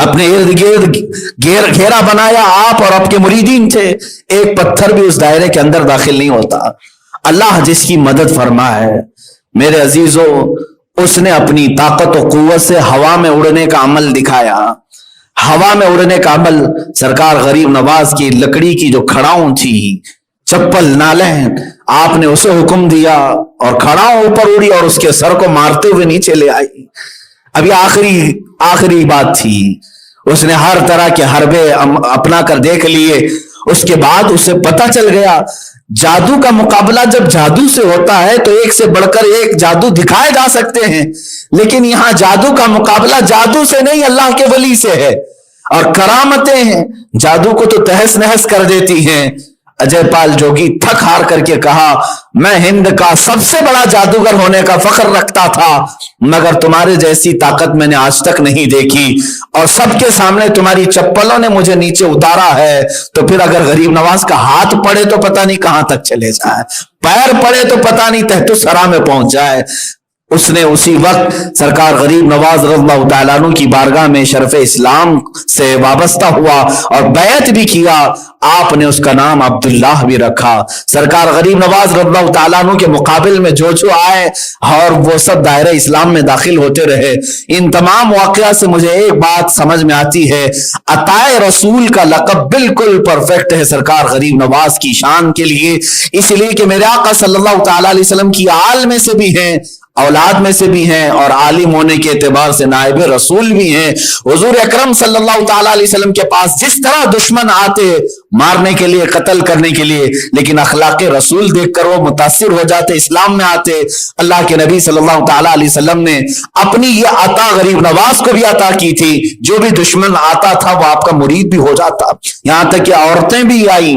اپنے ارد گرد گھیرا بنایا، آپ اور آپ کے مریدین تھے، ایک پتھر بھی اس دائرے کے اندر داخل نہیں ہوتا۔ اللہ جس کی مدد فرما ہے میرے عزیزو، اس نے اپنی طاقت و قوت سے ہوا میں اڑنے کا عمل دکھایا۔ ہوا میں اڑنے کا عمل سرکار غریب نواز کی لکڑی کی جو کھڑاؤں تھی، چپل نالین، آپ نے اسے حکم دیا اور کھڑاؤں اوپر اڑی اور اس کے سر کو مارتے ہوئے نیچے لے آئی۔ ابھی آخری بات تھی، اس نے ہر طرح کے حربے اپنا کر دیکھ لیے۔ اس کے بعد اسے پتہ چل گیا جادو کا مقابلہ جب جادو سے ہوتا ہے تو ایک سے بڑھ کر ایک جادو دکھائے جا سکتے ہیں، لیکن یہاں جادو کا مقابلہ جادو سے نہیں، اللہ کے ولی سے ہے، اور کرامتیں ہیں جادو کو تو تہس نہس کر دیتی ہیں۔ اجے پال جوگی تھک ہار کر کے کہا، میں ہند کا سب سے بڑا جادوگر ہونے کا فخر رکھتا تھا، مگر تمہارے جیسی طاقت میں نے آج تک نہیں دیکھی، اور سب کے سامنے تمہاری چپلوں نے مجھے نیچے اتارا ہے، تو پھر اگر غریب نواز کا ہاتھ پڑے تو پتہ نہیں کہاں تک چلے جائے، پیر پڑے تو پتہ نہیں تحت الثری میں پہنچ جائے۔ اس نے اسی وقت سرکار غریب نواز رضی اللہ تعالیٰ عنہ کی بارگاہ میں شرف اسلام سے وابستہ ہوا اور بیعت بھی کیا۔ آپ نے اس کا نام عبداللہ بھی رکھا۔ سرکار غریب نواز رضی اللہ تعالیٰ عنہ کے مقابل میں جو آئے اور وہ سب دائرہ اسلام میں داخل ہوتے رہے۔ ان تمام واقعات سے مجھے ایک بات سمجھ میں آتی ہے، عطائے رسول کا لقب بالکل پرفیکٹ ہے سرکار غریب نواز کی شان کے لیے، اس لیے کہ میرے آقا صلی اللہ تعالیٰ علیہ وسلم کی آل میں سے بھی ہیں، اولاد میں سے بھی ہیں، اور عالم ہونے کے اعتبار سے نائب رسول بھی ہیں۔ حضور اکرم صلی اللہ تعالیٰ علیہ وسلم کے پاس جس طرح دشمن آتے مارنے کے لیے، قتل کرنے کے لیے، لیکن اخلاق رسول دیکھ کر وہ متاثر ہو جاتے، اسلام میں آتے۔ اللہ کے نبی صلی اللہ تعالیٰ علیہ وسلم نے اپنی یہ عطا غریب نواز کو بھی عطا کی تھی، جو بھی دشمن آتا تھا وہ آپ کا مرید بھی ہو جاتا، یہاں تک کہ عورتیں بھی آئیں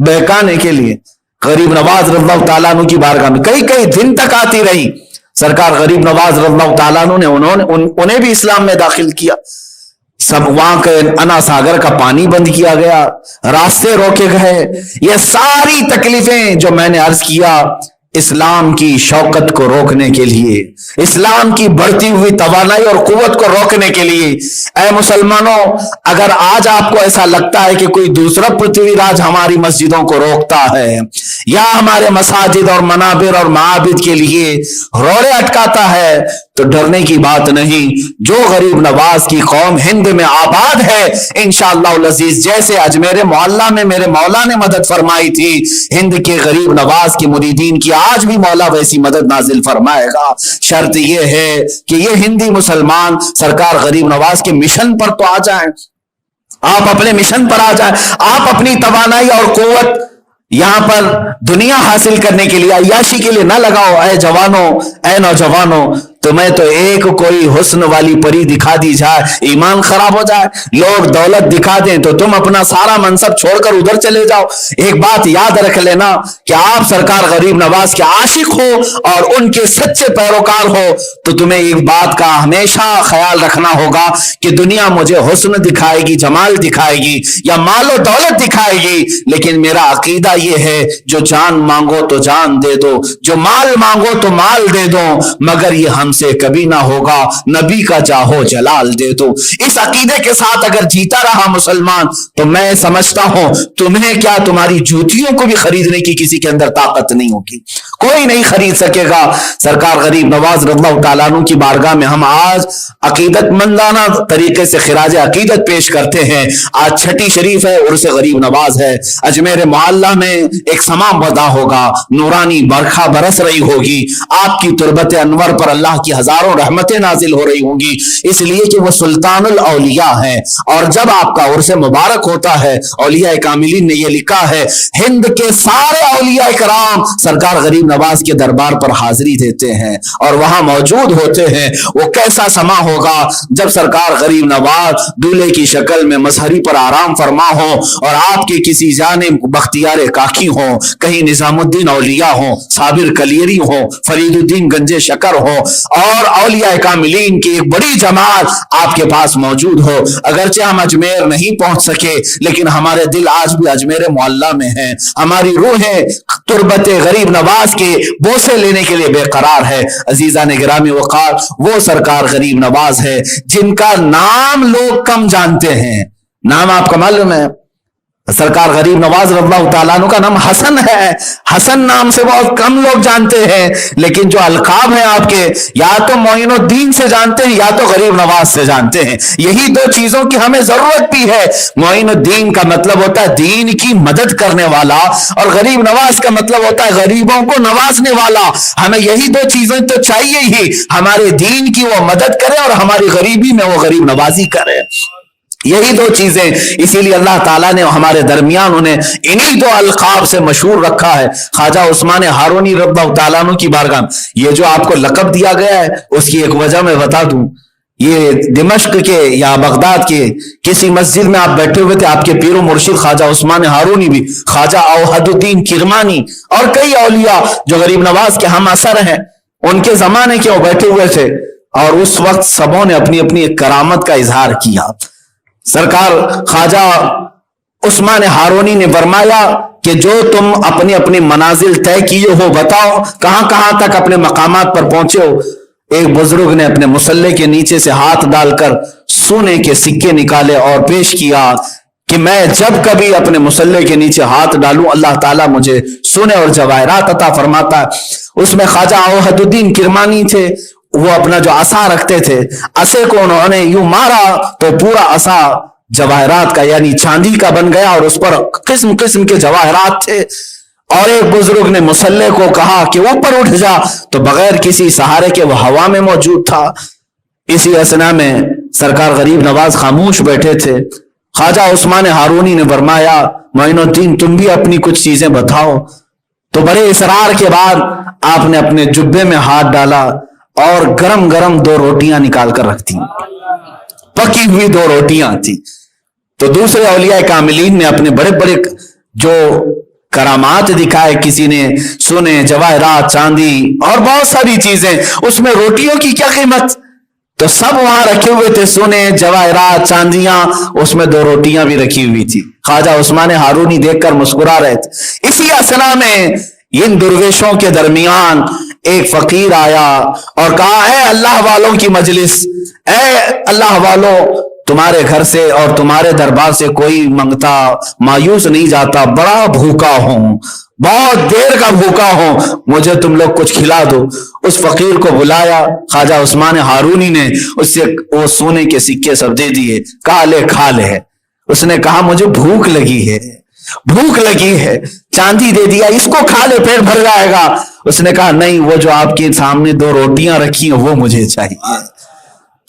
بہکانے کے لیے غریب نواز رضی اللہ تعالیٰ عنہ کی بارگاہ میں، کئی دن تک آتی رہی۔ سرکار غریب نواز رضی اللہ تعالیٰ عنہ نے انہیں بھی اسلام میں داخل کیا۔ سب وہاں کے انا ساگر کا پانی بند کیا گیا، راستے روکے گئے۔ یہ ساری تکلیفیں جو میں نے عرض کیا اسلام کی شوکت کو روکنے کے لیے، اسلام کی بڑھتی ہوئی توانائی اور قوت کو روکنے کے لیے۔ اے مسلمانوں، اگر آج آپ کو ایسا لگتا ہے کہ کوئی دوسرا پرتھوی راج ہماری مسجدوں کو روکتا ہے یا ہمارے مساجد اور منابر اور معابد کے لیے روڑے اٹکاتا ہے، تو ڈرنے کی بات نہیں۔ جو غریب نواز کی قوم ہند میں آباد ہے، انشاءاللہ العزیز، جیسے اجمیر معلیٰ میں میرے مولا نے مدد فرمائی تھی، ہند کے غریب نواز کے مریدین کی آج بھی مولا ویسی مدد نازل فرمائے گا۔ شرط یہ ہے کہ یہ ہندی مسلمان سرکار غریب نواز کے مشن پر تو آ جائیں، آپ اپنے مشن پر آ جائیں، آپ اپنی توانائی اور قوت یہاں پر دنیا حاصل کرنے کے لیے، عیاشی کے لیے نہ لگاؤ۔ اے جوانوں، اے نوجوانوں، تمہیں تو ایک کوئی حسن والی پری دکھا دی جائے، ایمان خراب ہو جائے، لوگ دولت دکھا دیں تو تم اپنا سارا منصب چھوڑ کر ادھر چلے جاؤ۔ ایک بات یاد رکھ لینا کہ آپ سرکار غریب نواز کے عاشق ہو اور ان کے سچے پیروکار ہو تو تمہیں ایک بات کا ہمیشہ خیال رکھنا ہوگا کہ دنیا مجھے حسن دکھائے گی، جمال دکھائے گی یا مال و دولت دکھائے گی، لیکن میرا عقیدہ یہ ہے جو جان مانگو تو جان دے دو، جو مال مانگو تو مال دے دو، مگر یہ ہم سے کبھی نہ ہوگا نبی کا جاہو جلال دے دو۔ اس عقیدے کے ساتھ اگر جیتا رہا مسلمان تو میں سمجھتا ہوں تمہیں کیا، تمہاری جوتیوں کو بھی خریدنے کی کسی کے اندر طاقت نہیں ہوگی، کوئی نہیں خرید سکے گا۔ سرکار غریب نواز رضی اللہ تعالیٰ عنہ کی بارگاہ میں ہم آج عقیدت مندانہ طریقے سے خراج عقیدت پیش کرتے ہیں۔ آج چھٹی شریف ہے، عرس غریب نواز ہے۔ اجمیر معلیٰ میں ایک سما بدا ہوگا، نورانی برکھا برس رہی ہوگی، آپ کی تربت انور پر اللہ کی ہزاروں رحمتیں نازل ہو رہی ہوں گی، اس لیے کہ وہ سلطان الاولیاء ہے۔ اور جب آپ کا عرس مبارک ہوتا ہے، اولیاء کاملین نے یہ لکھا ہے، ہند کے سارے اولیاء کرام سرکار غریب نواز کے دربار پر حاضری دیتے ہیں اور وہاں موجود ہوتے ہیں۔ وہ کیسا سما ہوگا جب سرکار غریب نواز دولہے کی شکل میں مسہری پر آرام فرما ہو اور آپ کے کسی جانب بختیار کاکی ہو، کہیں نظام الدین اولیاء ہو، صابر کلیری ہو، فرید الدین گنج شکر ہو، اور اولیاء کاملین کی ایک بڑی جماعت آپ کے پاس موجود ہو. اگرچہ ہم اجمیر نہیں پہنچ سکے لیکن ہمارے دل آج بھی اجمیر معلیٰ میں ہیں. ہماری روحیں تربت غریب نواز کے بوسے لینے کے لیے بے قرار ہے. عزیزان گرامی وقار وہ سرکار غریب نواز ہے جن کا نام لوگ کم جانتے ہیں. نام آپ کو معلوم ہے؟ سرکار غریب نواز رضی اللہ تعالیٰ عنہ کا نام حسن ہے. حسن نام سے بہت کم لوگ جانتے ہیں لیکن جو القاب ہیں آپ کے یا تو معین الدین سے جانتے ہیں یا تو غریب نواز سے جانتے ہیں. یہی دو چیزوں کی ہمیں ضرورت بھی ہے. معین الدین کا مطلب ہوتا ہے دین کی مدد کرنے والا اور غریب نواز کا مطلب ہوتا ہے غریبوں کو نوازنے والا. ہمیں یہی دو چیزیں تو چاہیے ہی. ہمارے دین کی وہ مدد کرے اور ہماری غریبی میں وہ غریب نوازی کرے. یہی دو چیزیں. اسی لیے اللہ تعالیٰ نے ہمارے درمیان انہیں انہی دو القاب سے مشہور رکھا ہے. خواجہ عثمان ہارونی رضی اللہ تعالیٰ عنہ کی بارگاہ یہ جو آپ کو لقب دیا گیا ہے اس کی ایک وجہ میں بتا دوں. یہ دمشق کے یا بغداد کے کسی مسجد میں آپ بیٹھے ہوئے تھے. آپ کے پیر و مرشد خواجہ عثمان ہارونی بھی, خواجہ اوحد الدین کرمانی اور کئی اولیاء جو غریب نواز کے ہم اثر ہیں ان کے زمانے کے وہ بیٹھے ہوئے تھے اور اس وقت سبوں نے اپنی اپنی ایک کرامت کا اظہار کیا. سرکار خواجہ عثمان ہارونی نے فرمایا کہ جو تم اپنی اپنی منازل طے کیے ہو بتاؤ کہاں کہاں تک اپنے مقامات پر پہنچے ہو. ایک بزرگ نے اپنے مصلے کے نیچے سے ہاتھ ڈال کر سونے کے سکے نکالے اور پیش کیا کہ میں جب کبھی اپنے مصلے کے نیچے ہاتھ ڈالوں اللہ تعالیٰ مجھے سونے اور جواہرات عطا فرماتا. اس میں خواجہ اوحد الدین کرمانی تھے. وہ اپنا جو عصا رکھتے تھے عصے کو انہوں نے یوں مارا تو پورا عصا جواہرات کا یعنی چاندی کا بن گیا اور اس پر قسم قسم کے جواہرات تھے. اور ایک بزرگ نے مصلے کو کہا کہ اوپر اٹھ جا تو بغیر کسی سہارے کے وہ ہوا میں موجود تھا. اسی اثنا میں سرکار غریب نواز خاموش بیٹھے تھے. خواجہ عثمان ہارونی نے فرمایا معین الدین تم بھی اپنی کچھ چیزیں بتاؤ. تو بڑے اصرار کے بعد آپ نے اپنے جبے میں ہاتھ ڈالا اور گرم گرم 2 روٹیاں نکال کر رکھ دی. پکی ہوئی 2 روٹیاں تھی. تو دوسرے اولیاء کاملین نے اپنے بڑے بڑے جو کرامات دکھائے, کسی نے سونے جواہرات چاندی اور بہت ساری چیزیں. اس میں روٹیوں کی کیا قیمت, تو سب وہاں رکھے ہوئے تھے سونے جواہرات چاندیاں, اس میں 2 روٹیاں بھی رکھی ہوئی تھی. خواجہ عثمان ہارونی دیکھ کر مسکرا رہے تھے. اسی اثنا میں ان درویشوں کے درمیان ایک فقیر آیا اور کہا اے اللہ والوں کی مجلس, اے اللہ والوں تمہارے گھر سے اور تمہارے دربار سے کوئی منگتا مایوس نہیں جاتا. بڑا بھوکا ہوں, بہت دیر کا بھوکا ہوں, مجھے تم لوگ کچھ کھلا دو. اس فقیر کو بلایا. خواجہ عثمان ہارونی نے اس سے وہ سونے کے سکے سب دے دیے. کہا لے کھا لے. اس نے کہا مجھے بھوک لگی ہے, بھوک لگی ہے. چاندی دے دیا, اس کو کھا لے پیٹ بھر جائے گا. اس نے کہا نہیں, وہ جو آپ کے سامنے 2 روٹیاں رکھی ہیں وہ مجھے چاہیے.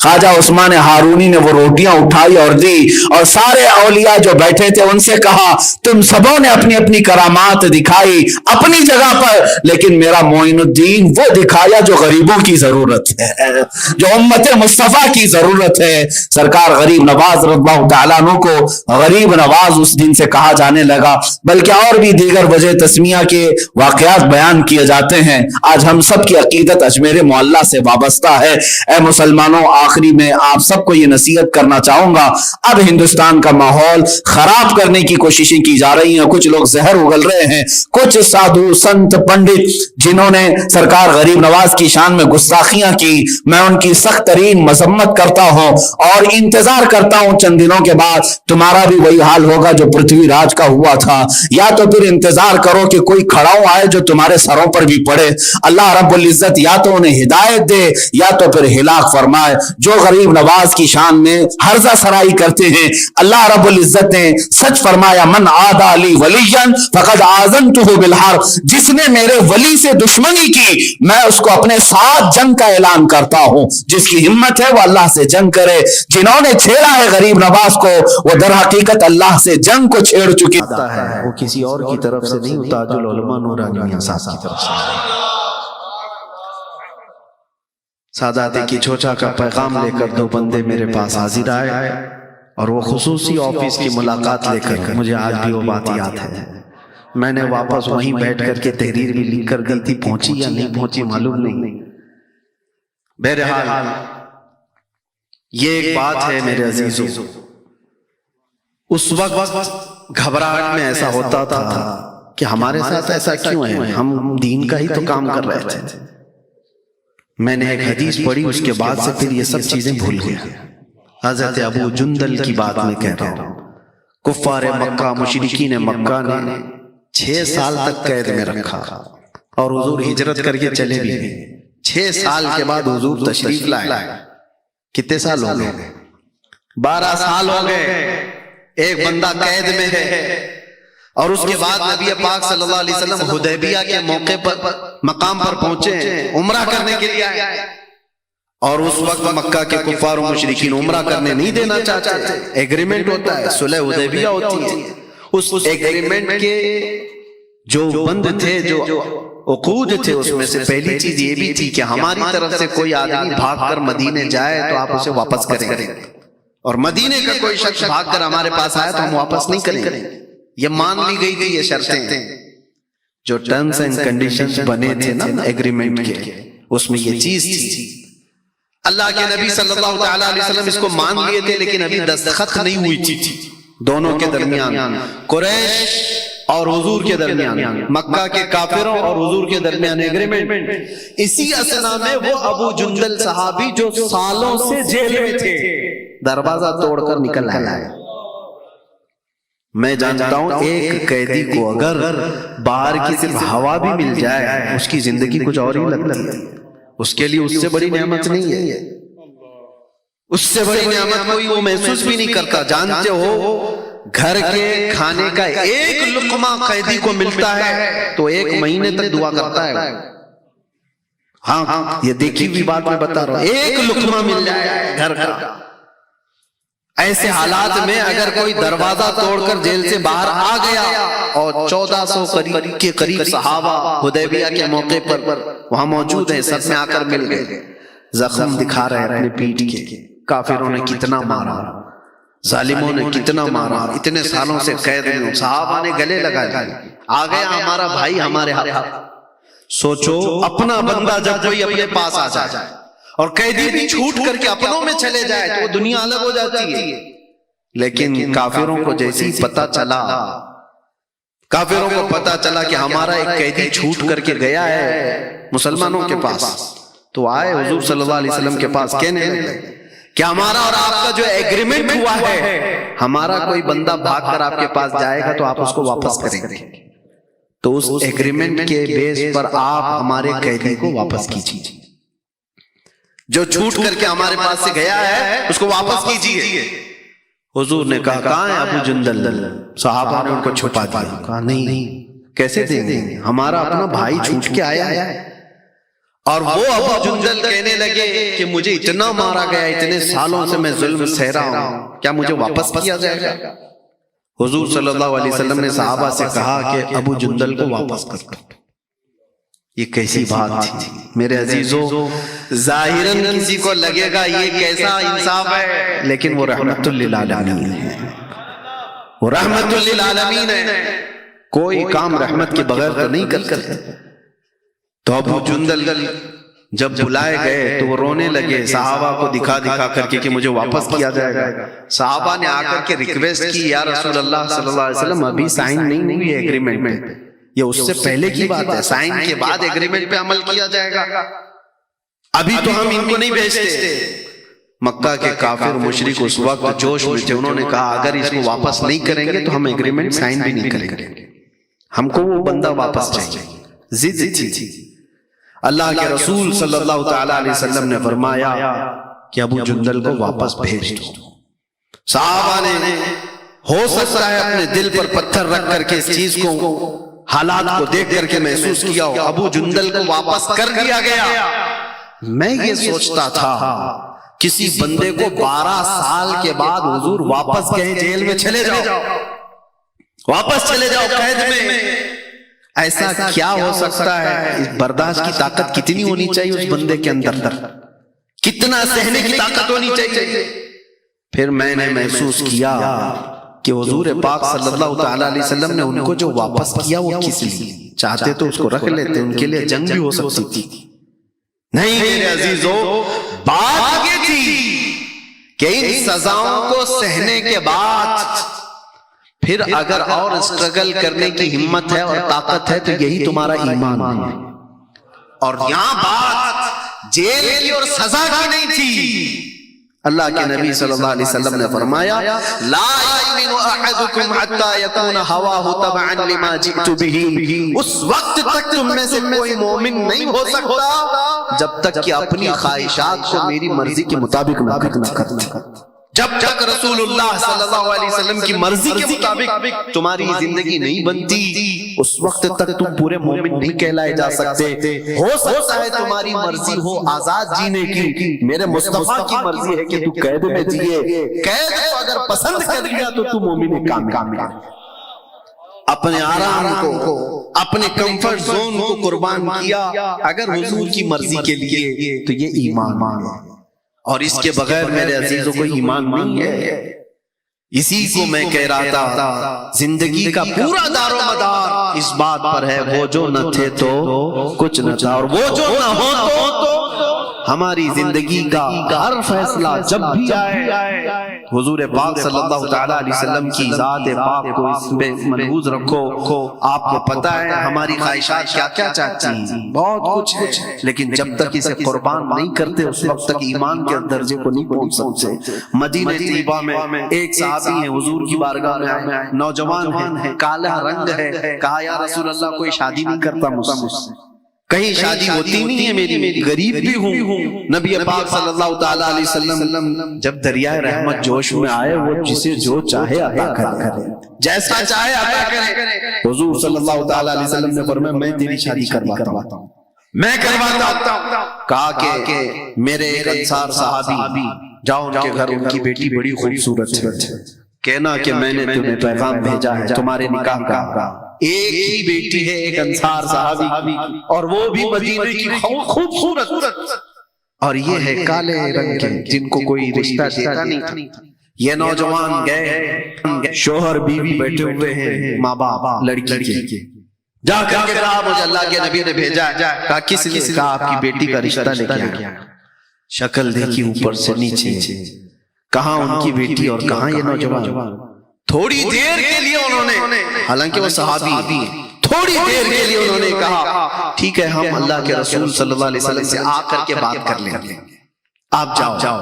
خواجہ عثمان ہارونی نے وہ روٹیاں اٹھائی اور دی اور سارے اولیاء جو بیٹھے تھے ان سے کہا تم سبوں نے اپنی اپنی کرامات دکھائی اپنی جگہ پر, لیکن میرا معین الدین وہ دکھایا جو غریبوں کی ضرورت ہے, جو امت مصطفیٰ کی ضرورت ہے. سرکار غریب نواز رضی اللہ تعالیٰ عنہ کو غریب نواز اس دن سے کہا جانے لگا, بلکہ اور بھی دیگر وجہ تسمیہ کے واقعات بیان کیے جاتے ہیں. آج ہم سب کی عقیدت اجمیر معلیٰ سے وابستہ ہے. اے مسلمانوں, آخری میں آپ سب کو یہ نصیحت کرنا چاہوں گا, اب ہندوستان کا ماحول خراب کرنے کی کوششیں کی جا رہی ہیں. کچھ لوگ زہر اگل رہے ہیں, کچھ سادھو سنت پنڈت جنہوں نے سرکار غریب نواز کی شان میں گستاخیاں کی, میں ان کی سخت ترین مذمت کرتا ہوں اور انتظار کرتا ہوں چند دنوں کے بعد تمہارا بھی وہی حال ہوگا جو پرتھوی راج کا ہوا تھا, یا تو پھر انتظار کرو کہ کوئی کھڑاؤ آئے جو تمہارے سروں پر بھی پڑے. اللہ رب العزت یا تو انہیں ہدایت دے یا تو پھر ہلاک فرمائے. جو غریب نواز کی شان میں ہرزہ سرائی کرتے ہیں, اللہ رب العزت نے سچ فرمایا من عادى لي وليا فقد آذنته بالحرب, جس نے میرے ولی سے دشمنی کی میں اس کو اپنے ساتھ جنگ کا اعلان کرتا ہوں. جس کی ہمت ہے وہ اللہ سے جنگ کرے. جنہوں نے چھیڑا ہے غریب نواز کو وہ در حقیقت اللہ سے جنگ کو چھیڑ چکے ہے, وہ کسی اور کی طرف سے نہیں, تاج العلماء نورانی میاں صاحب کی طرف سے. سادات کی چوچا کا پیغام لے کر 2 بندے میرے پاس حاضر آئے اور وہ خصوصی آفس کی ملاقات لے کر, مجھے آج بھی وہ بات یاد ہے. میں نے واپس وہیں بیٹھ کر کے تحریر بھی لکھ کر دی تھی, پہنچی یا نہیں پہنچی معلوم نہیں. بہرحال یہ ایک بات ہے میرے عزیزو، اس وقت گھبراہٹ میں ایسا ہوتا تھا کہ ہمارے ساتھ ایسا کیوں ہے، ہم دین کا ہی تو کام کر رہے تھے۔ میں نے ایک حدیث پڑھی، اس کے بعد سے پھر یہ سب چیزیں بھول گیا۔ حضرت ابو جندل کی بات میں کہہ رہا ہوں، کفار مکہ، مشرکین مکہ نے 6 سال تک قید میں رکھا، اور حضور ہجرت کر کے چلے بھی گئے۔ 6 سال کے بعد حضور تشریف لائے۔ کتنے سال ہو گئے؟ 12 سال ہو گئے۔ ایک بندہ قید میں ہے، اور اس کے بعد نبی پاک صلی اللہ علیہ وسلم حدیبیہ کے موقع پر مقام پر پہنچے، عمرہ کرنے کے لیے آئے، اور اس وقت مکہ کے کفار و مشرکین عمرہ کرنے نہیں دینا چاہتے۔ ایگریمنٹ ہوتا ہے، صلح حدیبیہ ہوتی ہے۔ اس ایگریمنٹ کے جو بند تھے، جو عقود تھے، اس میں سے پہلی چیز یہ بھی تھی کہ ہماری طرف سے کوئی آدمی بھاگ کر مدینے جائے تو آپ اسے واپس کریں گے، اور مدینے کا کوئی شخص بھاگ کر ہمارے پاس آیا تو ہم واپس نہیں کریں گے۔ یہ مان لی گئی تھی یہ شرطیں، جو ٹرمز اینڈ کنڈیشنز بنے تھے نا ایگریمنٹ کے، اس میں یہ چیز تھی۔ اللہ کے نبی صلی اللہ تعالی علیہ وسلم اس کو مان لیے تھے، لیکن ابھی دستخط نہیں ہوئی تھی دونوں کے درمیان، قریش اور حضور کے درمیان، مکہ کے کافروں اور حضور کے درمیان ایگریمنٹ۔ اسی اثنا میں وہ ابو جندل صحابی جو سالوں سے جیل میں تھے، دروازہ توڑ کر نکل آیا ہے۔ میں جانتا ہوں ایک قیدی کو اگر باہر کی صرف ہوا بھی مل جائے، اس کی زندگی کچھ اور ہی لگتی ہے۔ اس کے لیے اس سے بڑی نعمت نہیں ہے، اس سے بڑی نعمت کوئی وہ محسوس بھی نہیں کرتا۔ جانتے ہو گھر کے کھانے کا ایک لقمہ قیدی کو ملتا ہے تو 1 مہینے تک دعا کرتا ہے۔ ہاں، یہ دیکھی ہوئی بات میں بتا رہا ہوں، ایک لقمہ مل جائے گھر کا۔ ایسے حالات میں اگر کوئی دروازہ توڑ کر جیل سے باہر آ گیا، اور 1400 کے قریب صحابہ حدیبیہ کے موقع پر وہاں موجود ہیں، سب میں آ کر مل گئے، زخم دکھا رہے ہیں اپنے پیٹھ کے، کافروں نے کتنا مارا، ظالموں نے کتنا مارا، اتنے سالوں سے قید میں، صحابہ نے گلے لگا لیے، آ گیا ہمارا بھائی ہمارے ہاتھ۔ سوچو اپنا بندہ جب کوئی اپنے پاس آ جائے اور قیدی بھی چھوٹ کر کے اپنوں میں چلے جائے تو وہ دنیا الگ ہو جاتی ہے۔ لیکن کافروں کو جیسے ہی پتا چلا، کافروں کو پتا چلا کہ ہمارا ایک قیدی چھوٹ کر کے گیا ہے مسلمانوں کے پاس، تو آئے حضور صلی اللہ علیہ وسلم کے پاس، کہنے لگے کہ ہمارا اور آپ کا جو ایگریمنٹ ہوا ہے، ہمارا کوئی بندہ بھاگ کر آپ کے پاس جائے گا تو آپ اس کو واپس کریں گے، تو اس ایگریمنٹ کے بیس پر آپ ہمارے قیدی کو واپس کیجیے، جو چھوٹ کر کے ہمارے پاس سے گیا ہے اس کو واپس کیجیے۔ حضور نے کہا کہاں ہے ابو جندل؟ صحابہ نے ان کو چھپا دیا، کہا نہیں کیسے دیں گے، ہمارا اپنا بھائی چھوٹ کے آیا ہے۔ اور وہ ابو جندل کہنے لگے کہ مجھے اتنا مارا گیا، اتنے سالوں سے میں ظلم سہ رہا ہوں، کیا مجھے واپس کیا جائے گا؟ حضور صلی اللہ علیہ وسلم نے صحابہ سے کہا کہ ابو جندل کو واپس کر دو۔ یہ کیسی بات تھی میرے عزیزو، ظاہراً کسی کو لگے گا یہ کیسا انصاف ہے، لیکن وہ رحمت للعالمین ہے، وہ رحمت للعالمین ہے، کوئی کام رحمت کے بغیر تو نہیں کرتے۔ تو ابو جندل جب بلائے گئے تو وہ رونے لگے، صحابہ کو دکھا دکھا کر کے کہ مجھے واپس کیا جائے گا۔ صحابہ نے آ کر کے ریکویسٹ کی، یا رسول اللہ صلی اللہ علیہ وسلم ابھی سائن نہیں ہوئی ہے ایگریمنٹ میں، یہ اس سے پہلے کی بات ہے، سائن کے بعد ایگریمنٹ پہ عمل کیا جائے گا، ابھی تو ہم ان کو نہیں بھیجتے۔ مکہ کے کافر مشرک اس وقت جوش میں تھے، انہوں نے کہا اگر اس کو واپس نہیں کریں گے تو ہم ایگریمنٹ سائن بھی نہیں کریں گے، ہم کو وہ بندہ واپس چاہیے، ضد تھی۔ اللہ کے رسول صلی اللہ تعالی علیہ وسلم نے فرمایا کہ ابو جندل کو واپس بھیج دو۔ صحابہ نے ہو سکتا ہے اپنے دل پر پتھر رکھ کر کے اس چیز کو، حالات کو دیکھ کر کے محسوس کیا ہو، ابو جندل کو واپس کر دیا گیا۔ میں یہ سوچتا تھا کسی بندے کو 12 سال کے بعد حضور واپس گئے، جیل میں چلے جاؤ، واپس چلے جاؤ قید میں، ایسا کیا ہو سکتا ہے؟ اس برداشت کی طاقت کتنی ہونی چاہیے اس بندے کے اندر، کتنا سہنے کی طاقت ہونی چاہیے۔ پھر میں نے محسوس کیا کہ حضور پاک صلی اللہ تعالی علیہ وسلم نے ان کو جو واپس کیا وہ کس لیے؟ چاہتے تو اس کو رکھ لیتے، ان کے لیے جنگ بھی ہو سکتی تھی، نہیں میرے عزیزو، بات یہ تھی کہ ان سزاؤں کو سہنے کے بعد پھر اگر اور اسٹرگل کرنے کی ہمت ہے اور طاقت ہے تو یہی تمہارا ایمان ہے۔ اور یہاں بات جیل کی اور سزا کی نہیں تھی۔ اللہ کے نبی صلی اللہ علیہ وسلم نے فرمایا لا یؤمن احدکم حتی یکون ہواہ تبعا لما جئت بہ، اس وقت تک تم میں سے کوئی مومن نہیں ہو سکتا جب تک کہ اپنی خواہشات کو میری مرضی کے مطابق نہ کرنا۔ جب تک رسول اللہ صلی اللہ علیہ وسلم کی مرضی کے مطابق تمہاری زندگی نہیں بنتی، اس وقت تک تم پورے مومن نہیں کہلائے جا سکتے۔ ہو سکتا ہے تمہاری مرضی ہو آزاد جینے کی، میرے مصطفیٰ کی مرضی ہے کہ تو قید میں جیے، قید کو اگر پسند کر لیا تو تو مومن کامل ہے۔ اپنے آرام کو، اپنے کمفرٹ زون کو قربان کیا اگر حضور کی مرضی کے لیے، تو یہ ایمان ہے۔ اور اس کے بغیر میرے عزیزوں کو ایمان نہیں ہے۔ اسی کو میں کہہ رہا تھا، زندگی کا پورا دار و مدار اس بات پر ہے، وہ جو نہ تھے تو کچھ نہ تھا، اور وہ جو نہ ہو تو ہماری زندگی کا ہر فیصلہ جب بھی آئے حضور پاک صلی اللہ تعالی علیہ وسلم کی ذات پاک کو اس میں ملحوظ رکھو۔ آپ کو پتا ہے ہماری خواہشات کیا کیا چاہتی ہیں، بہت کچھ ہے، لیکن جب تک اسے قربان نہیں کرتے اس وقت تک ایمان کے درجے کو نہیں پہنچ سکتے۔ مدینہ طیبہ میں ایک صحابی ہیں، حضور کی بارگاہ میں آئے، نوجوان ہیں، کالا رنگ ہے، کہا یا رسول اللہ کوئی شادی نہیں کرتا مجھ سے، کہیں شادی ہوتی نہیں ہے میری، غریب بھی ہوں۔ نبی پاک صلی اللہ تعالی علیہ وسلم جب دریائے رحمت جوش میں آئے، وہ جسے جو چاہے عطا کرے، جیسا چاہے عطا کرے۔ حضور صلی اللہ تعالی علیہ وسلم نے فرمایا میں تیری شادی کرواتا ہوں، میں کرواتا ہوں۔ کہا کہ میرے ایک انصار صحابی، جاؤ ان کے گھر، ان کی بیٹی بڑی خوبصورت ہے، کہنا کہ میں نے تمہیں پیغام بھیجا ہے تمہارے نکاح کا۔ ایک ہی بیٹی ہے ایک انصار صحابی کی، اور وہ بھی مدینے کی خوبصورت، اور یہ ہے کالے رنگ کے جن کو کوئی رشتہ دیتا نہیں تھا۔ یہ نوجوان گئے، شوہر بیوی بیٹھے ہوئے ہیں، ماں باپ لڑکی کے، جا کر کے کہا مجھے اللہ کے نبی نے بھیجا ہے۔ کہا کس لیے؟ کہا آپ کی بیٹی کا رشتہ لے کے آیا۔ شکل دیکھی اوپر سے نیچے، کہاں ان کی بیٹی اور کہاں یہ نوجوان۔ تھوڑی دیر کے لیے انہوں نے، حالانکہ وہ صحابی ہیں، تھوڑی دیر کے لیے انہوں نے کہا ٹھیک ہے ہم اللہ کے رسول صلی اللہ علیہ وسلم سے آ کر کے بات کر لیں گے، آپ جاؤ۔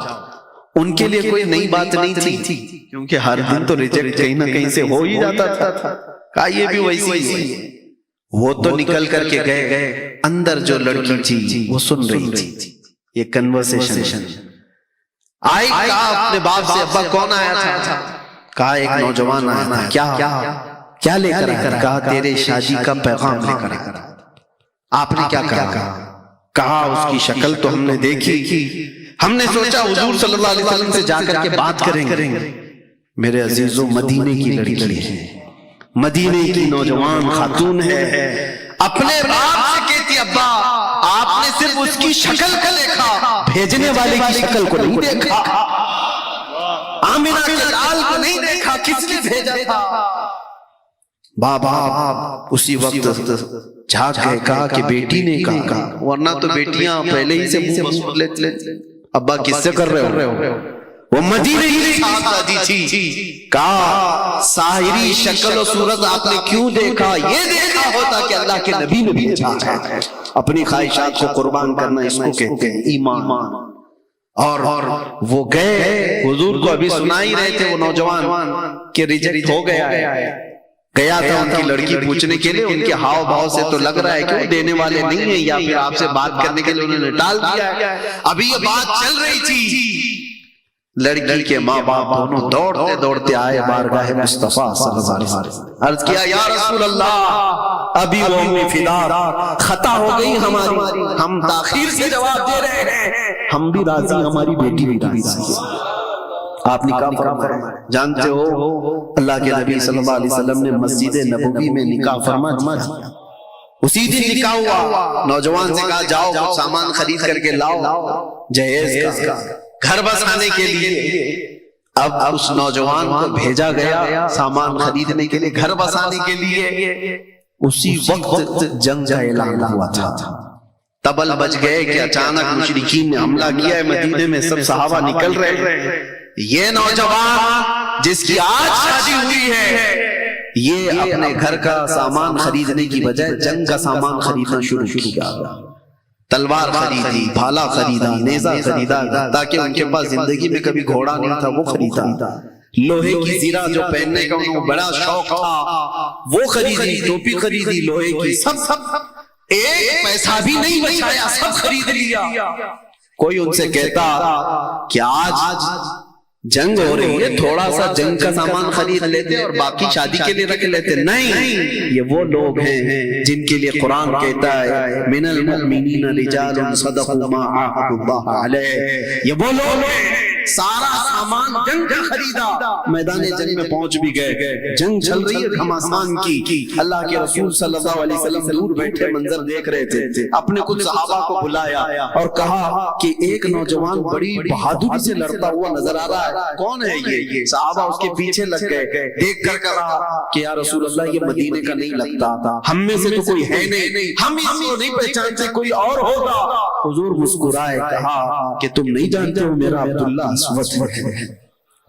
ان کے لیے کوئی نئی بات نہیں تھی، کیونکہ ہر دن تو ریجیکٹ کہیں نہ کہیں سے ہو ہی جاتا تھا۔ کہا یہ بھی ویسی ہے۔ وہ تو نکل کر کے گئے، اندر جو لڑکی تھی وہ سن رہی تھی یہ کنورسیشن۔ آئی، کہا اپنے باپ سے ابا کون آیا تھا؟ کہا ایک نوجوان آیا تھا۔ کیا لے کر آیا؟ کہا تیرے شادی کا پیغام لے کر آیا۔ آپ نے کیا کہا؟ کہا اس کی شکل تو ہم نے دیکھی، ہم نے سوچا حضور صلی اللہ علیہ وسلم سے جا کر کے بات کریں گے۔ میرے عزیزو مدینے کی لڑکی ہے، مدینے کی نوجوان خاتون ہے، اپنے باپ سے کہتی ابا آپ نے صرف اس کی شکل کو دیکھا، بھیجنے والے کی شکل کو نہیں دیکھا، آمینہ کے لال کو نہیں دیکھا، کس نے بھیجا تھا؟ بابا اسی وقت جھاگ گئے، کہا کہ بیٹی نے کہا، ورنہ تو بیٹیاں پہلے ہی سے منہ مسور لیتے، ابا کس سے کر رہے ہو؟ وہ مدینے کی شہزادی تھی۔ کہا ساحری شکل و صورت آپ نے کیوں دیکھا؟ یہ دیکھا ہوتا کہ اللہ کے نبی نے بھیجا ہے۔ اپنی خواہشات کو قربان کرنا اس کو کہتے ہیں ایمان۔ اور وہ گئے، حضور کو ابھی سنا ہی رہے تھے وہ نوجوان کہ ریجیکٹ ہو گیا ہے۔ گیا تھا ان کی لڑکی پوچھنے کے لیے، ان کے ہاؤ بھاؤ سے تو لگ رہا ہے کہ وہ دینے والے نہیں ہیں، یا پھر آپ سے بات کرنے کے لیے انہوں نے ٹال دیا۔ ابھی یہ بات چل رہی تھی، لڑکی کے ماں باپ دونوں دوڑتے دوڑتے آئے بارگاہ مصطفیٰ صلی اللہ علیہ وسلم، عرض کیا یا رسول اللہ ابھی وہ امی فدا، خطا ہو گئی ہماری، ہم تاخیر سے جواب دے رہے ہیں، ہم بھی راضی، ہماری بیٹی بھی راضی۔ آپ نے کہا فرمایا، جانتے ہو اللہ کے نبی صلی اللہ علیہ وسلم نے مسجد نبوی میں نکاح فرما دیا، اسی دن نکاح ہوا۔ نوجوان سے کہا جاؤ کچھ سامان خرید کر کے لاؤ جہیز کا، گھر بسانے کے لیے۔ اب اس نوجوان کو بھیجا گیا سامان خریدنے کے لیے، گھر بسانے کے لیے۔ اسی وقت جنگ کا اعلان ہوا تھا، تبل بج گئے کہ اچانک مشرکین نے حملہ کیا ہے مدینے میں، سب صحابہ نکل رہے ہیں. یہ نوجوان جس کی آج شادی ہوئی ہے، یہ اپنے گھر کا سامان خریدنے کی بجائے جنگ کا سامان خریدنا شروع کیا. تلوار خریدی، بھالا خریدا، نیزہ خریدا، تاکہ ان کے پاس زندگی میں کبھی گھوڑا نہیں تھا وہ خریدا. لوہے کی زرہ جو پہننے کا انہوں بڑا شوق تھا وہ خریدی، ٹوپی خریدی لوہے کی، سب ایک پیسہ بھی نہیں بچایا، سب خرید لیا. کوئی ان سے کہتا کہ آج جنگ ہو رہی ہے، تھوڑا سا جنگ کا سامان خرید لیتے اور باقی شادی کے لیے رکھ لیتے. نہیں، یہ وہ لوگ ہیں جن کے لیے قرآن کہتا ہے من المؤمنین رجال صدقوا ما عاهدوا الله علیہ. یہ وہ لوگ ہیں سارا سامان جنگ کا خریدا، میدان جنگ میں پہنچ بھی گئے، جنگ چل رہی ہے گھمسان کی. اللہ کے رسول صلی اللہ علیہ وسلم دور بیٹھے منظر دیکھ رہے تھے. اپنے کچھ صحابہ کو بلایا اور کہا کہ ایک نوجوان بڑی بہادری سے لڑتا ہوا نظر آ رہا ہے، کون ہے یہ؟ صحابہ اس کے پیچھے لگ گئے. دیکھ کر کہا کہ یا رسول اللہ یہ مدینے کا نہیں لگتا، ہم میں سے تو کوئی ہے نہیں، ہم اس کو نہیں پہچانتے، کوئی اور ہوگا. حضور مسکرائے، کہا کہ تم نہیں جانتے ہو میرا عبداللہ اسود ہے،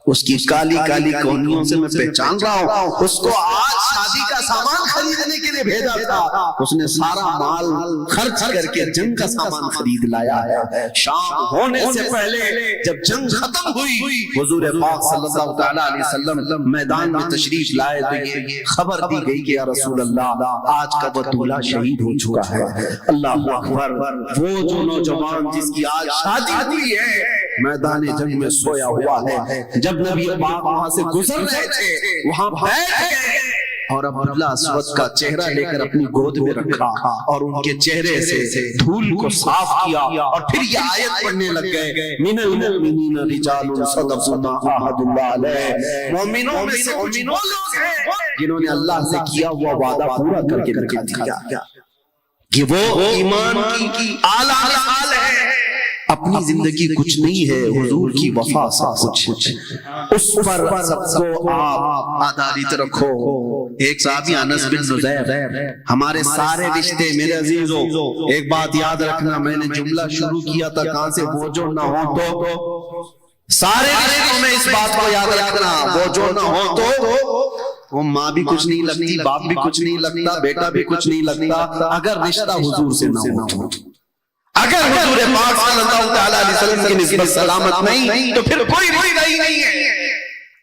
اس کی کالی کالی کونیوں سے میں پہچان رہا ہوں. اس کو آج شادی کا سامان خریدنے کے لیے بھیجا تھا، اس نے سارا مال خرچ کر کے جنگ کا سامان خرید لایا ہے. شام ہونے سے پہلے جب جنگ ختم ہوئی، حضور پاک صلی اللہ تعالی علیہ وسلم میدان میں تشریف لائے تو یہ خبر دی گئی کہ یا رسول اللہ آج کا وہ دولہا شہید ہو چکا ہے. اللہ اکبر. وہ جو نوجوان جس کی آج شادی ہوئی ہے میدان جنگ میں سویا ہوا ہے. جب نبی پاک وہاں سے گزر رہے تھے وہاں بیٹھ گئے اور عبداللہ اسود کا چہرہ لے کر اپنی گود میں رکھا اور ان کے چہرے سے دھول کو صاف کیا اور پھر یہ آیت پڑھنے لگ گئے من المؤمنین رجال صدقوا ما عاهدوا الله علیہ. مومنوں میں سے کچھ وہ لوگ ہیں جنہوں نے اللہ سے کیا ہوا وعدہ پورا کر کے دکھا دیا کہ وہ ایمان کی اعلیٰ مثال ہے. اپنی زندگی کچھ نہیں ہے، حضور کی وفا سب کچھ، اس پر سب کو آپ عدالت رکھو. ایک صحابی انس بن نزیر، ہمارے سارے رشتے میرے عزیزوں ایک بات یاد رکھنا، میں نے جملہ شروع کیا تھا کہاں سے، وہ جو نہ ہو تو، سارے رشتوں میں اس بات کو یاد رکھنا، وہ جو نہ ہو تو وہ ماں بھی کچھ نہیں لگتی، باپ بھی کچھ نہیں لگتا، بیٹا بھی کچھ نہیں لگتا اگر رشتہ حضور سے نہ ہو. اگر حضور پاک صلی اللہ تعالی علیہ وسلم کی نسبت سلامت نہیں تو پھر کوئی رشتہ ہی نہیں ہے.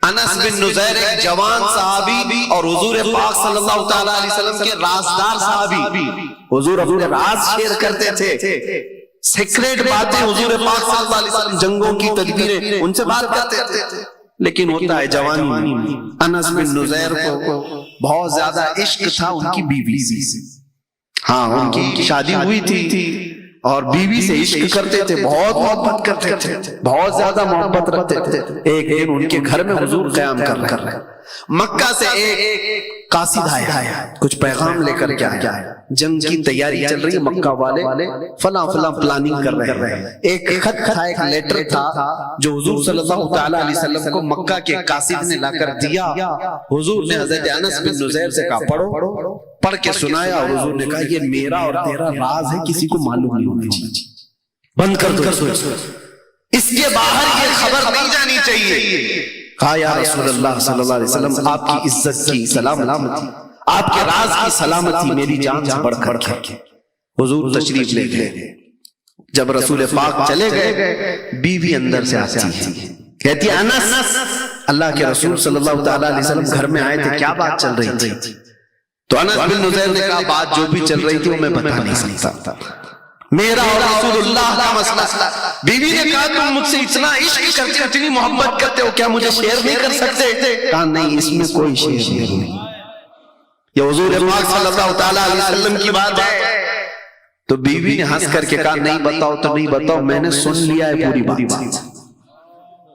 انس بن نزیر ایک جوان صحابی اور حضور پاک صلی اللہ تعالی علیہ وسلم کے رازدار صحابی، حضور اپنے راز شیئر کرتے تھے، سیکریٹ باتیں حضور پاک صلی اللہ علیہ وسلم، جنگوں کی تدبیریں ان سے بات کرتے تھے. لیکن ہوتا ہے جوانی میں انس بن نزیر کو بہت زیادہ عشق تھا ان کی بیوی سے. ہاں ان کی شادی ہوئی تھی اور بیوی سے عشق کرتے تھے، بہت محبت کرتے تھے، بہت زیادہ محبت رکھتے تھے. ایک دن ان کے گھر میں حضور قیام کر رہے، مکہ سے ایک قاصد آیا، کچھ پیغام لے کر کے آیا. جنگ کی تیاری چل رہی ہے، مکہ والے فلاں پلاننگ کر رہے ہیں. ایک خط تھا، ایک لیٹر تھا جو حضور صلی اللہ تعالی علیہ وسلم کو مکہ کے قاصد نے لا کر دیا. حضور نے حضرت انس بن نزیر سے کہا پڑھو. پڑھ کے سنایا اور حضور نے کہا یہ میرا اور تیرا راز ہے، کسی کو معلوم نہیں ہونا چاہیے، بند کر دو، اس کے باہر یہ خبر نہیں جانی چاہیے. کہا یا رسول اللہ صلی اللہ علیہ وسلم آپ کی عزت کی سلامتی، آپ کے راز کی سلامتی میری جان سے بڑھ کر کے. حضور تشریف لے گئے. جب رسول پاک چلے گئے بیوی اندر سے آتی ہے، کہتی ہے انس اللہ کے رسول صلی اللہ تعالی علیہ وسلم گھر میں آئے تھے، کیا بات چل رہی تھی؟ تو انس بن نزیر نے کہا بات جو بھی چل رہی تھی وہ میں بتا نہیں سکتا، میرا اور رسول اللہ کا مسئلہ. بیوی نے کہا تم مجھ سے اتنا عشق کرتے ہو، اتنی محبت کرتے ہو، کیا مجھے شیئر نہیں کر سکتے؟ کہا نہیں، اس میں کوئی شیئر نہیں، یہ حضور پاک صلی اللہ تعالی علیہ وسلم کی بات ہے. تو بیوی نے ہنس کر کے کہا نہیں بتاؤ تو نہیں بتاؤ، میں نے سن لیا ہے پوری بات،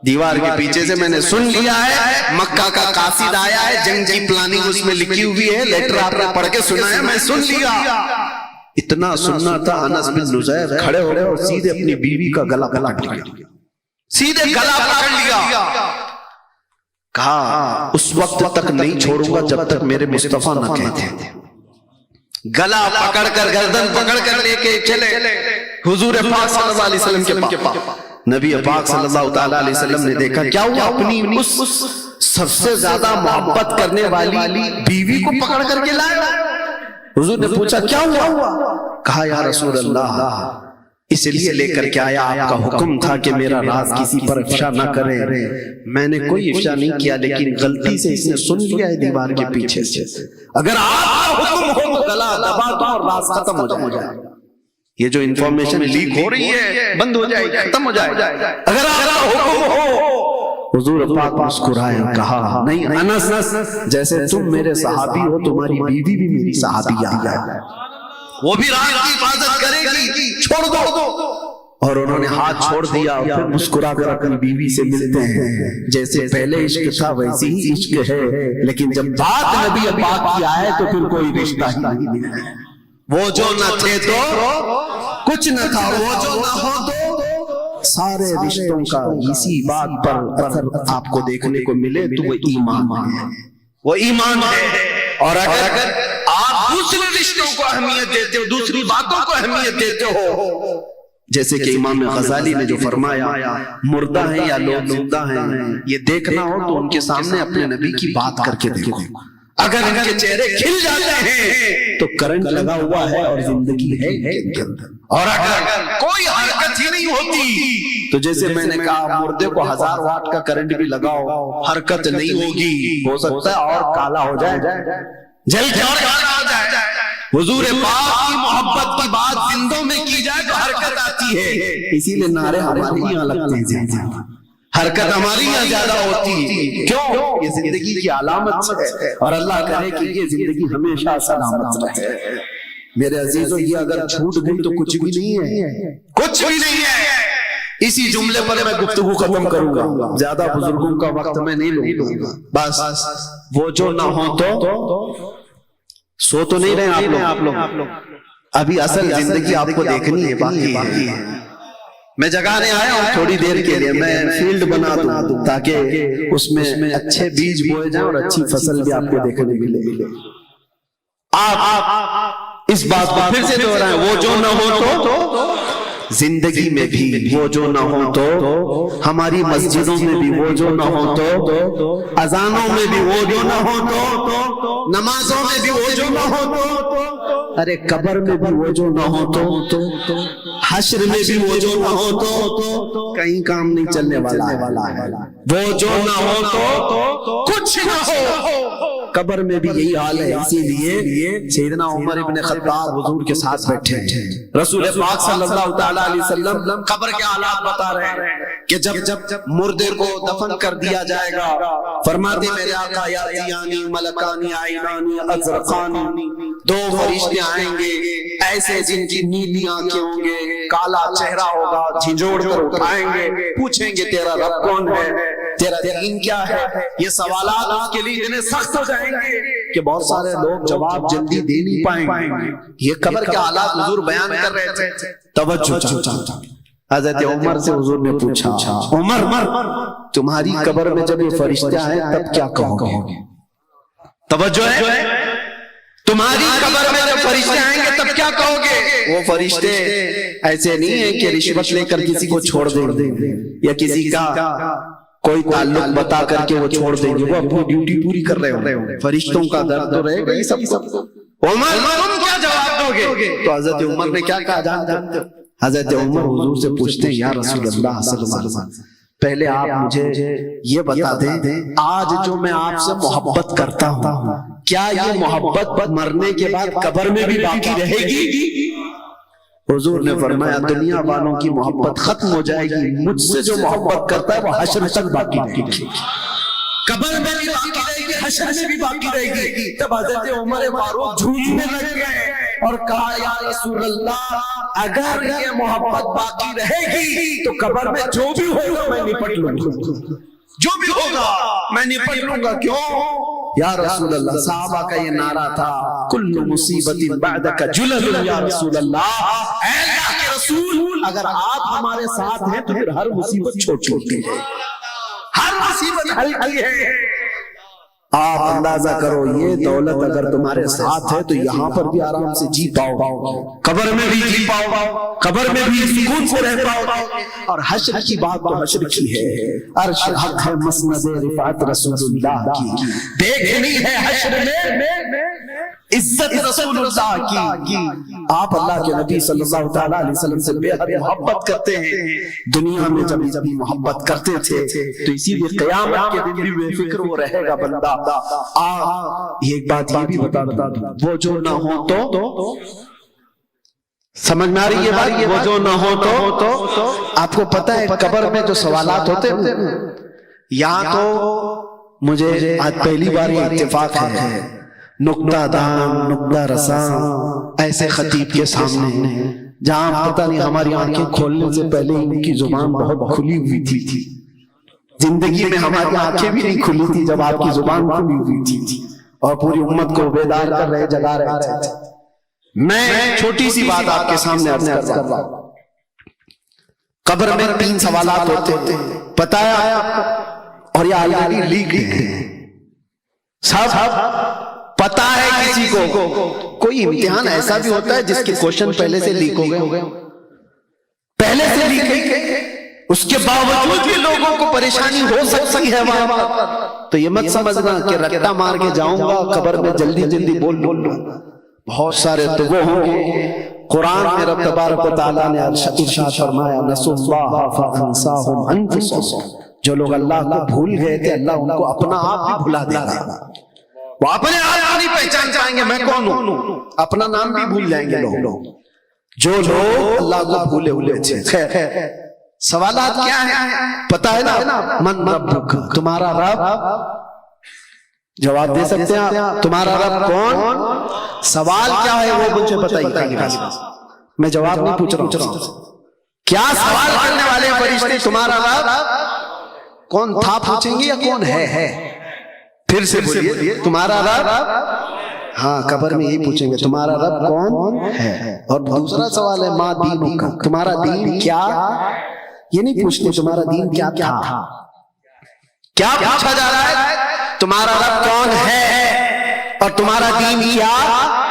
دیوار کے پیچھے سے میں نے سن لیا ہے، مکہ کا قاصد آیا ہے، جنگ کی پلاننگ اس میں لکھی ہوئی ہے، لیٹر آپ نے پڑھ کے سنا ہے، میں سن لیا. اتنا سننا تھا، انس بن نزیر کھڑے ہو گئے اور سیدھے اپنی بیوی کا گلا پکڑ لیا، سیدھے گلا پکڑ لیا. کہا اس وقت تک نہیں چھوڑوں گا جب تک میرے مصطفیٰ نہ کہتے. گلا پکڑ کر گردن پکڑ کر لے کے چلے حضور پاک صلی اللہ علیہ وسلم کے پاس. نبی پاک صلی اللہ تعالی علیہ وسلم نے دیکھا کیا ہوا، اپنی اس سب سے زیادہ محبت کرنے والی بیوی کو پکڑ کر کے لائے. حضور نے پوچھا کیا ہوا؟ کہا یا رسول اللہ اس لیے لے کر کے آیا، آپ کا حکم تھا کہ میرا راز کسی پر افشا نہ کریں. میں نے کوئی افشا نہیں کیا، لیکن غلطی سے اس نے سن لیا ہے دیوار کے پیچھے سے. اگر آپ کا حکم ہو تو گلا دبا دو اور راز ختم ہو جائے. یہ جو انفارمیشن لیک ہو رہی ہے بند ہو جائے، ختم ہو جائے. اگر آپ کا حکم ہو. حضور پاک مسکرائے اور کہا نہیں انس، جیسے تم میرے صحابی ہو تمہاری بیوی بھی میری صحابیہ ہے، وہ بھی راز کی حفاظت کرے گی، چھوڑ دو. اور انہوں نے ہاتھ چھوڑ دیا اور پھر مسکرا کر اپنی بیوی سے ملتے ہیں. جیسے پہلے عشق تھا ویسے ہی عشق ہے، لیکن جب بات نبی پاک کی آئے تو پھر کوئی رشتہ ہی نہیں ہے. وہ جو نہ تھے تو کچھ نہ تھا، وہ جو نہ ہو تو سارے رشتوں کا اسی بات پر اثر آپ کو دیکھنے کو ملے تو وہ ایمان ہے، وہ ایمان ہے. اور اگر آپ دوسرے رشتوں کو اہمیت دیتے ہو، دوسری باتوں کو اہمیت دیتے ہو، جیسے کہ امام غزالی نے جو فرمایا مردہ ہیں یا لوگ زندہ ہیں، یہ دیکھنا ہو تو ان کے سامنے اپنے نبی کی بات کر کے دیکھو. اگر ان کے چہرے کھل جاتے ہیں تو کرنٹ لگا ہوا ہے اور زندگی ہے ان کے اندر. اور اگر کوئی حرکت ہی نہیں ہوتی تو جیسے میں نے کہا مردے کو 1000 واٹ کا کرنٹ بھی لگاؤ حرکت نہیں ہوگی، ہو سکتا ہے اور کالا ہو جائے، جل کے اور کالا ہو جائے. حضور پاک کی محبت کی بات زندوں میں کی جائے تو حرکت آتی ہے. اسی لیے نعرے ہمارے یہاں لگتے ہیں زیادہ، حرکت ہماری یہاں زیادہ ہوتی ہے. کیوں؟ یہ زندگی کی علامت ہے، اور اللہ کرے کہ یہ زندگی ہمیشہ سلامت رہے. میرے عزیزو یہ اگر چھوٹ گئی تو کچھ بھی نہیں ہے، کچھ بھی نہیں ہے. اسی جملے پر میں گفتگو ختم کروں گا، زیادہ بزرگوں کا وقت میں نہیں لوں گا. بس وہ جو نہ ہو تو سو تو نہیں رہے آپ لوگ، ابھی اصل زندگی آپ کو دیکھنی ہے، باقی ہے. میں جگانے آیا ہوں تھوڑی دیر کے لیے، میں فیلڈ بنا دوں تاکہ اس میں اچھے بیج بوئے جائیں اور اچھی فصل بھی آپ کو دیکھنے ملے. آپ اس بات کو پھر سے دہرائیں، وہ جو نہ ہو تو زندگی میں بھی وہ جو نہ ہو تو، ہماری مسجدوں میں بھی وہ جو نہ ہو تو، اذانوں میں بھی وہ جو نہ ہو تو، نمازوں میں بھی وہ جو نہ ہو تو، ارے قبر میں بھی وہ جو نہ ہو تو، حشر میں بھی وہ جو نہ ہو تو کہیں کام نہیں چلنے والا ہے. وہ جو نہ ہو تو کچھ نہ ہو. قبر میں بھی یہی حال ہے. اسی لیے سیدنا عمر ابن خطاب حضور کے ساتھ بیٹھے ہیں. رسول پاک صلی اللہ تعالی علیہ وسلم قبر کے حالات بتا رہے ہیں کہ جب مردے کو دفن کر دیا جائے گا، فرماتے میرے آقا یاتیانی ملکانی عینانی ازرقانی، 2 فرشتے آئیں گے ایسے جن کی نیلی آنکھیں ہوں گے، کالا چہرہ ہوگا، جھنجھوڑ کر اٹھائیں گے، پوچھیں گے تیرا رب کون ہے، تیرا دین کیا ہے. یہ سوالات اس کے لیے اتنے سخت ہو جائیں گے کہ بہت سارے لوگ جواب جلدی دے نہیں پائیں گے. یہ قبر کے حالات حضور بیان کر رہے تھے. توجہ حضرت عمر سے حضور نے پوچھا، عمر تمہاری قبر میں جب یہ فرشتے آئے تب کیا کہو گے؟ توجہ ہے، تمہاری قبر میں جب فرشتے آئیں گے تب کیا کہو گے؟ وہ فرشتے ایسے نہیں ہیں کہ رشوت لے کر کسی کو چھوڑ دیں گے یا کسی کا کوئی تعلق بتا کر کے وہ چھوڑ دیں گے، وہ اپنی ڈیوٹی پوری کر رہے ہوں گے. فرشتوں کا درد تو رہے گا ہی سب کو. عمر تم کیا جواب دو گے؟ تو حضرت عمر نے کیا کہا جانتے ہو؟ حضرت عمر حضور سے پوچھتے ہیں یا رسول اللہ صلی اللہ علیہ وسلم، پہلے آپ مجھے یہ بتا دیں آج جو میں آپ سے محبت کرتا ہوں کیا یہ محبت مرنے کے بعد قبر میں بھی باقی رہے گی؟ حضور نے فرمایا دنیا والوں کی محبت ختم ہو جائے گی، مجھ سے جو محبت کرتا ہے وہ حشر تک باقی رہے گی، قبر میں بھی باقی رہے گی، حشر میں بھی باقی رہے گی. تب حضرت عمر فاروق جھومنے لگ گئے اور کہا یا رسول اللہ اگر یہ محبت باقی رہے گی تو قبر میں جو بھی ہوگا میں نپٹ لوں گا، جو بھی ہوگا میں نپٹ لوں گا. کیوں یا رسول اللہ؟ صحابہ کا یہ نعرہ تھا کل مصیبت بعدک جلل یا رسول اللہ، اے اللہ کے رسول اگر آپ ہمارے ساتھ ہیں تو پھر ہر مصیبت چھوٹی ہے، ہر مصیبت ہلکی ہے. آپ اندازہ کرو یہ دولت اگر تمہارے ساتھ ہے تو یہاں پر بھی آرام سے جی پاؤ، قبر میں بھی جی پاؤ، قبر میں بھی سکون سے رہ پاؤ، اور حشر کی بات تو حشر کی ہے، عرش حق ہے مسند رفعت رسول اللہ کی، دیکھنی ہے حشر میں عزت رسول اللہ کی۔ آپ اللہ کے نبی صلی اللہ تعالیٰ علیہ وسلم سے بے حد محبت کرتے ہیں، دنیا میں جب محبت کرتے تھے تو اسی لیے قیامت کے دن بھی بے فکر وہ رہے گا بندہ۔ ایک بات یہ بھی بتا دوں، وہ جو نہ ہو تو سمجھ میں آ رہی ہے بات، وہ جو نہ ہو تو آپ کو پتہ ہے قبر میں جو سوالات ہوتے ہیں، یہاں تو مجھے آج پہلی بار یہ اتفاق ہے، نقطہ دان نقطہ رساں ایسے خطیب کے سامنے، جہاں پتہ نہیں ہماری آنکھیں کھولنے سے پہلے ان کی زبان بہت کھلی ہوئی تھی، زندگی میں ہماری آنکھیں بھی نہیں کھلی تھی جب آپ کی زبان کھلی ہوئی تھی، اور پوری امت کو بیدار کر رہے، جگا رہے تھے۔ میں چھوٹی سی بات آپ کے سامنے عرض کر رہا ہوں، قبر میں 3 سوالات ہوتے ہیں، پتہ ہے آپ کو، اور یہ آلریڈی لیک ہے، صاحب پتہ ہے کسی کو، کوئی امتحان ایسا بھی ہوتا ہے جس کے کوشچن پہلے سے لیک ہو گئے، پہلے سے لیک ہے، اس کے باوجود بھی لوگوں کو پریشانی ہو سکتی ہے وہاں، تو یہ مت سمجھنا کہ رٹا مار کے جاؤں گا قبر میں جلدی جلدی بول لوں، بہت سارے تو وہ ہوں گے۔ قرآن میں رب تبارک و تعالیٰ نے ارشاد فرمایا نسوا اللہ فانساہم انفسہم، جو لوگ اللہ کو بھول گئے تھے اللہ ان کو اپنا آپ بھی بھلا دے گا، وہ اپنے آپ نہیں پہچان پائیں گے میں کون ہوں، اپنا نام بھی بھول جائیں گے لوگ، جو لوگ اللہ کو بھولے ہوئے تھے۔ خیر سوالات کیا ہیں پتہ ہے نا، من ربک، تمہارا رب، جواب دے سکتے ہیں آپ، تمہارا رب کون، سوال کیا ہے وہ مجھے بتائیے، میں جواب نہیں پوچھ رہا ہوں، کیا سوال کرنے والے فرشتے تمہارا رب کون تھا پوچھیں گے یا کون ہے؟ پھر سے بولیے، تمہارا رب، ہاں قبر میں یہی پوچھیں گے تمہارا رب کون ہے، اور دوسرا سوال ہے ما دینک، تمہارا دین کیا، یہ نہیں پوچھتے تمہارا دین کیا تھا، کیا پوچھا جا رہا ہے، تمہارا رب کون ہے اور تمہارا دین کیا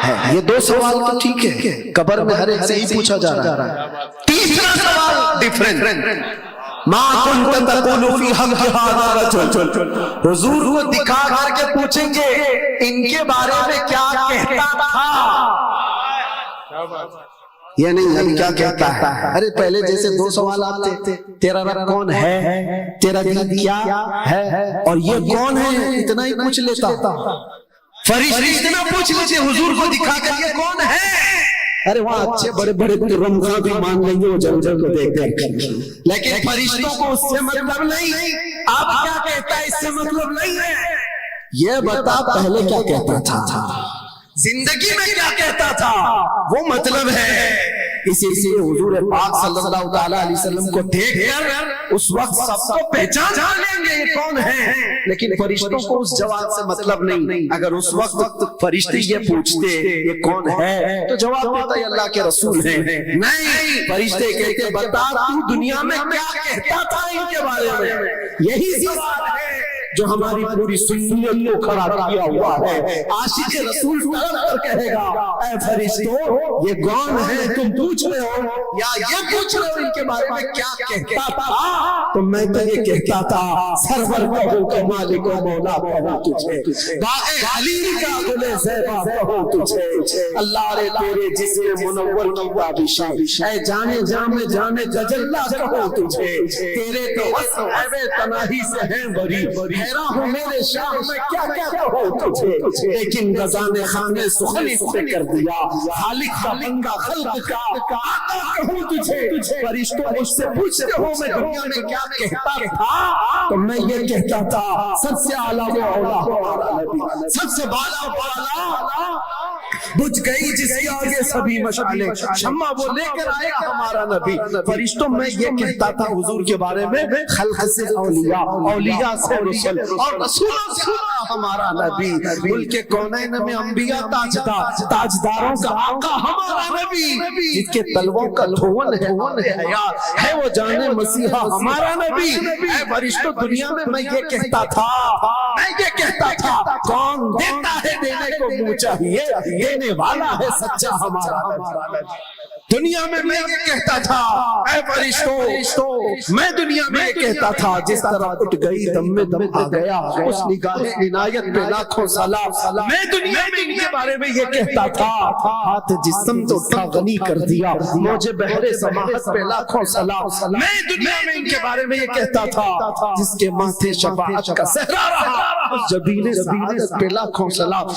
ہے، یہ 2 سوال تو ٹھیک ہے، قبر میں ہر ایک سے ہی پوچھا جا رہا ہے۔ تیسرا سوال ڈیفرنٹ، ما کنت تقول فی حق ھذا الرجل، حضور کو دکھا کر کے پوچھیں گے ان کے بارے میں کیا کہتا تھا، یہ نہیں ابھی کیا کہتا ہے، ارے پہلے جیسے 2 سوالات تھے، تیرا رب کون ہے، تیرا دین کیا ہے، اور یہ کون ہے، اتنا ہی پوچھ لیتا، فرشتے اتنا پوچھ لیتے حضور کو دکھا کر یہ کون ہے، ارے وہاں اچھے بڑے بڑے رمضان بھی مان لیں گے وہ جنجل کو دیکھ کر، لیکن فرشتوں کو اس سے مطلب نہیں، آپ کیا کہتا ہے اس سے مطلب نہیں ہے، یہ بتا پہلے کیا کہتا تھا، زندگی میں کیا کہتا تھا وہ مطلب ہے۔ اسی لیے حضور پاک صلی اللہ تعالیٰ علیہ وسلم کو دیکھ کر اس وقت سب کو پہچان لیں گے یہ کون ہے، لیکن فرشتوں کو اس جواب سے مطلب نہیں، اگر اس وقت فرشتے یہ پوچھتے یہ کون ہے تو جواب دیتا ہے اللہ کے رسول ہیں، نہیں، فرشتے کہتے بتا تو دنیا میں کیا کہتا تھا ان کے بارے میں، یہی سوال ہے جو ہماری پوری سنت کو کھڑا کیا ہوا ہے۔ عاشق رسول کر کہے گا اے فرشتوں یہ کون ہے تم پوچھ رہے ہو، یا یہ پوچھ رہے ہو ان کے بارے میں کیا کہتا تھا، تو میں تو یہ کہتا تھا سرور کہو کہ مالک و مولا کہو تجھے، باغ علی کا گل زیبا کہو تجھے، اللہ رے تیرے جسم منور کی تابشی، اے جانے جامے جانے تجلا کہو تجھے، تیرے تو وصف ہے تناہی سے ہیں بری، حیران ہوں میرے شاہ میں کیا کیا کہو تجھے، لیکن غزانے خانے سخنی سے کر دیا، خالق کا بندہ خلق کا آقا کہوں تجھے، فرشتوں مجھ سے پوچھتے ہو میں دنیا میں کیا کہتا تھا، تو میں یہ کہتا تھا سب سے اعلیٰ و اولا ہمارا نبی، سب سے بالا و اعلیٰ، بجھ گئی جس کے آگے سبھی مشعلیں، شمع وہ لے کر آیا ہمارا نبی۔ فرشتوں میں یہ کہتا تھا حضور کے بارے میں خلق سے اولیاء، اولیاء سے رسل، اور رسولوں سے ہمارا نبی، ملک کونین میں انبیاء تاجدار، تاجداروں کا آقا ہمارا نبی۔ نبی جس کے تلووں کا دھون ہے حیات ہے وہ جان مسیحا ہمارا نبی. اے فرشتوں دنیا میں یہ کہتا تھا کون دیتا ہے دینے کو منہ چاہیے دینے والا ہے سچا ہمارا. دنیا میں یہ کہتا تھا اے فرشتوں میں دنیا میں یہ کہتا تھا جس طرح اٹھ گئی دم میں دم آ گیا اس نگاہ عنایت پہ لاکھوں سلام. میں دنیا میں ان کے بارے میں یہ کہتا تھا ہاتھ جسم تو اٹھا غنی کر دیا مجھے بہرے سماحت پہ لاکھوں سلام. میں دنیا میں ان کے بارے میں یہ کہتا تھا جس کے ماتھے شفاعت کا صحرا رہا اس جبین سعادت پہ لاکھوں سلام.